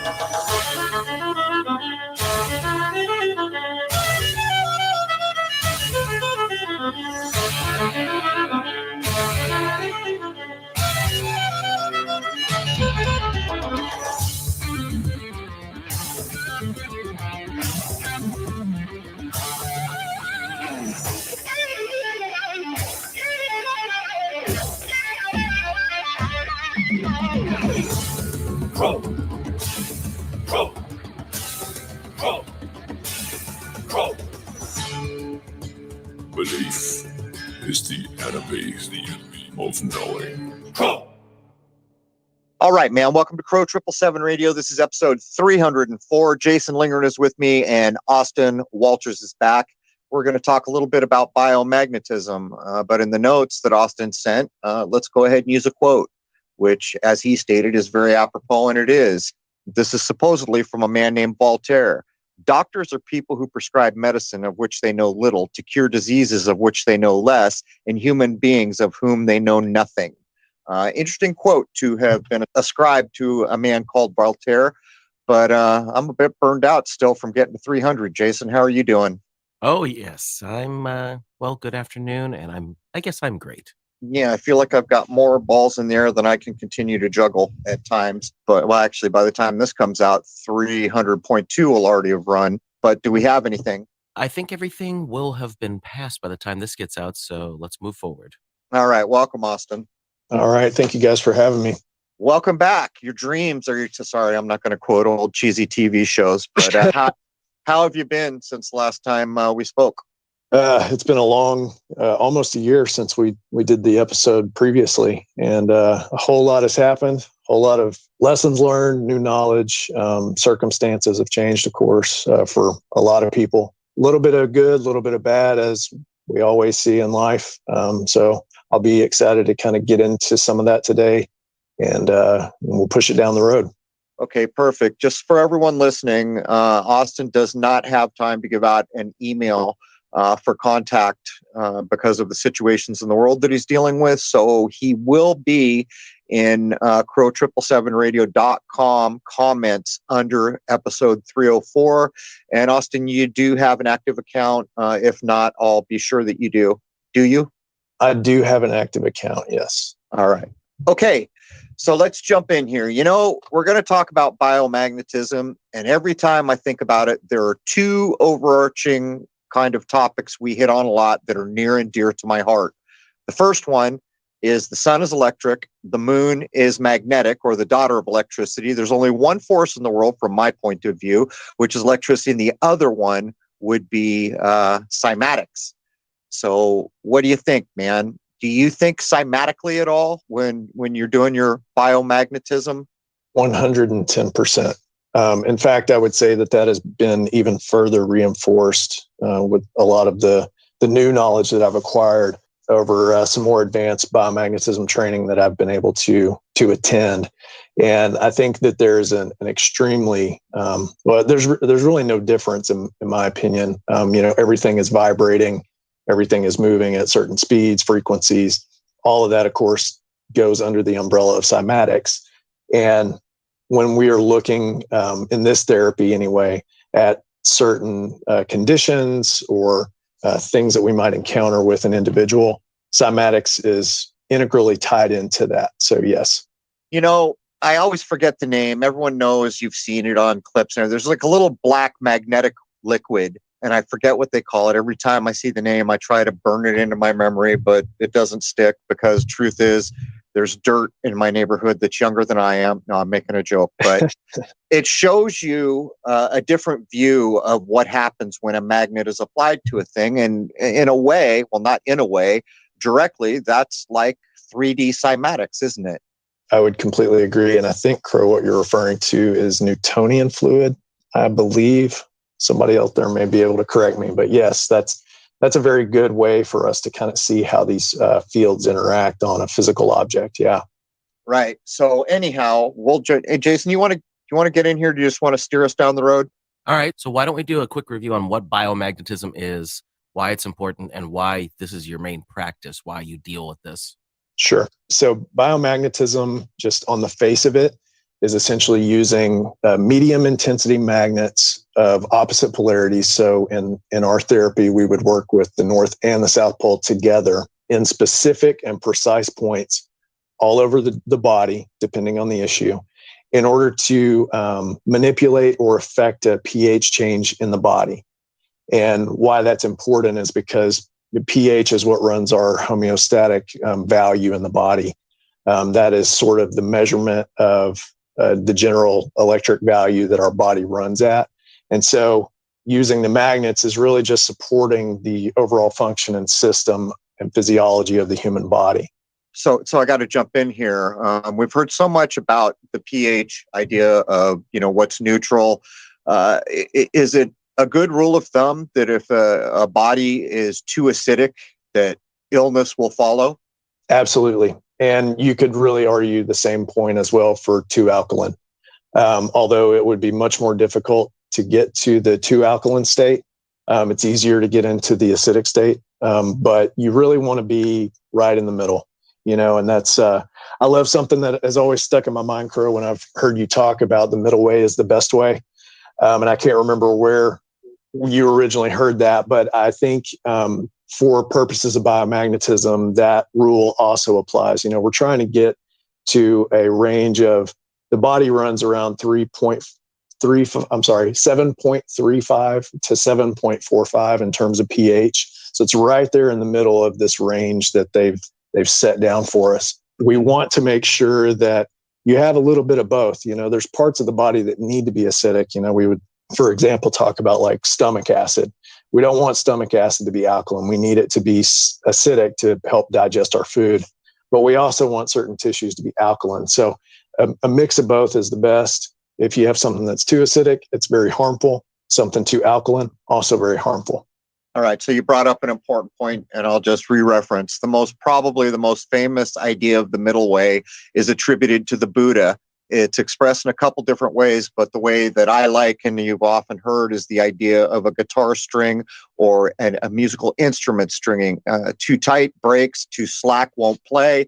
Crrow, Crrow, Crrow, Crrow. Belief is the enemy of knowing. Crrow. All right, man. Welcome to Crrow777 Radio. This is episode 304. Jason Lingren is with me, and Austin Walters is back. We're going to talk a little bit about biomagnetism, but in the notes that Austin sent, let's go ahead and use a quote, which, as he stated, is very apropos, and it is. This is supposedly from a man named Voltaire. Doctors are people who prescribe medicine of which they know little to cure diseases of which they know less, and human beings of whom they know nothing. Interesting quote to have been ascribed to a man called Voltaire, but I'm a bit burned out still from getting to 300. Jason, how are you doing? Oh, yes. I'm, well, good afternoon, and I guess I'm great. Yeah, I feel like I've got more balls in the air than I can continue to juggle at times. But, well, actually, by the time this comes out, 300.2 will already have run. But do we have anything? I think everything will have been passed by the time this gets out, so let's move forward. All right. Welcome, Austin. All right. Thank you guys for having me. Welcome back. Your dreams are, sorry, I'm not going to quote old cheesy TV shows, but how have you been since last time we spoke? It's been a long, almost a year since we did the episode previously, and a whole lot has happened. A whole lot of lessons learned, new knowledge, circumstances have changed, of course, for a lot of people. A little bit of good, a little bit of bad, as we always see in life. So I'll be excited to kind of get into some of that today, and we'll push it down the road. Okay, perfect. Just for everyone listening, Austin does not have time to give out an email for contact because of the situations in the world that he's dealing with. So he will be in Crrow777radio.com comments under episode 304. And Austin, you do have an active account. If not, I'll be sure that you do. Do you? I do have an active account, yes. All right. Okay. So let's jump in here. You know, we're going to talk about biomagnetism. And every time I think about it, there are two overarching kind of topics we hit on a lot that are near and dear to my heart. The first one is the sun is electric, the moon is magnetic, or the daughter of electricity. There's only one force in the world from my point of view, which is electricity, and the other one would be cymatics. So what do you think, man? Do you think cymatically at all when you're doing your biomagnetism? 110%. In fact, I would say that has been even further reinforced with a lot of the new knowledge that I've acquired over some more advanced biomagnetism training that I've been able to attend. And I think that there's an extremely, there's really no difference in my opinion. Everything is vibrating, everything is moving at certain speeds, frequencies. All of that, of course, goes under the umbrella of cymatics. And when we are looking in this therapy anyway at certain conditions or things that we might encounter with an individual, cymatics is integrally tied into that. So yes. You know, I always forget the name. Everyone knows, you've seen it on clips. There's like a little black magnetic liquid, and I forget what they call it. Every time I see the name, I try to burn it into my memory, but it doesn't stick because truth is, there's dirt in my neighborhood that's younger than I am. No, I'm making a joke, but it shows you a different view of what happens when a magnet is applied to a thing. And in a way, well, not in a way, directly, that's like 3D cymatics, isn't it? I would completely agree. And I think, Crow, what you're referring to is Newtonian fluid, I believe. Somebody out there may be able to correct me, but yes, that's a very good way for us to kind of see how these fields interact on a physical object. Yeah. Right. So anyhow, hey, Jason, you want to get in here? Do you just want to steer us down the road? All right. So why don't we do a quick review on what biomagnetism is, why it's important, and why this is your main practice, why you deal with this? Sure. So biomagnetism, just on the face of it, is essentially using medium intensity magnets of opposite polarities. So in our therapy, we would work with the North and the South Pole together in specific and precise points all over the body, depending on the issue, in order to manipulate or affect a pH change in the body. And why that's important is because the pH is what runs our homeostatic value in the body. That is sort of the measurement of the general electric value that our body runs at. And so using the magnets is really just supporting the overall function and system and physiology of the human body. So I got to jump in here. We've heard so much about the pH idea of, what's neutral. Is it a good rule of thumb that if a body is too acidic, that illness will follow? Absolutely. And you could really argue the same point as well for too alkaline. Although it would be much more difficult to get to the too alkaline state. It's easier to get into the acidic state. But you really want to be right in the middle, and that's, I love something that has always stuck in my mind, Crrow, when I've heard you talk about the middle way is the best way. And I can't remember where you originally heard that, but I think, for purposes of biomagnetism, that rule also applies. We're trying to get to a range of, the body runs around 7.35 to 7.45 in terms of pH. So it's right there in the middle of this range that they've set down for us. We want to make sure that you have a little bit of both. There's parts of the body that need to be acidic. We would, for example, talk about like stomach acid. We don't want stomach acid to be alkaline. We need it to be acidic to help digest our food. But we also want certain tissues to be alkaline. So a mix of both is the best. If you have something that's too acidic, it's very harmful. Something too alkaline, also very harmful. All right. So you brought up an important point, and I'll just re-reference. Probably the most famous idea of the middle way is attributed to the Buddha. It's expressed in a couple different ways, but the way that I like, and you've often heard, is the idea of a guitar string or a musical instrument stringing. Too tight breaks, too slack won't play.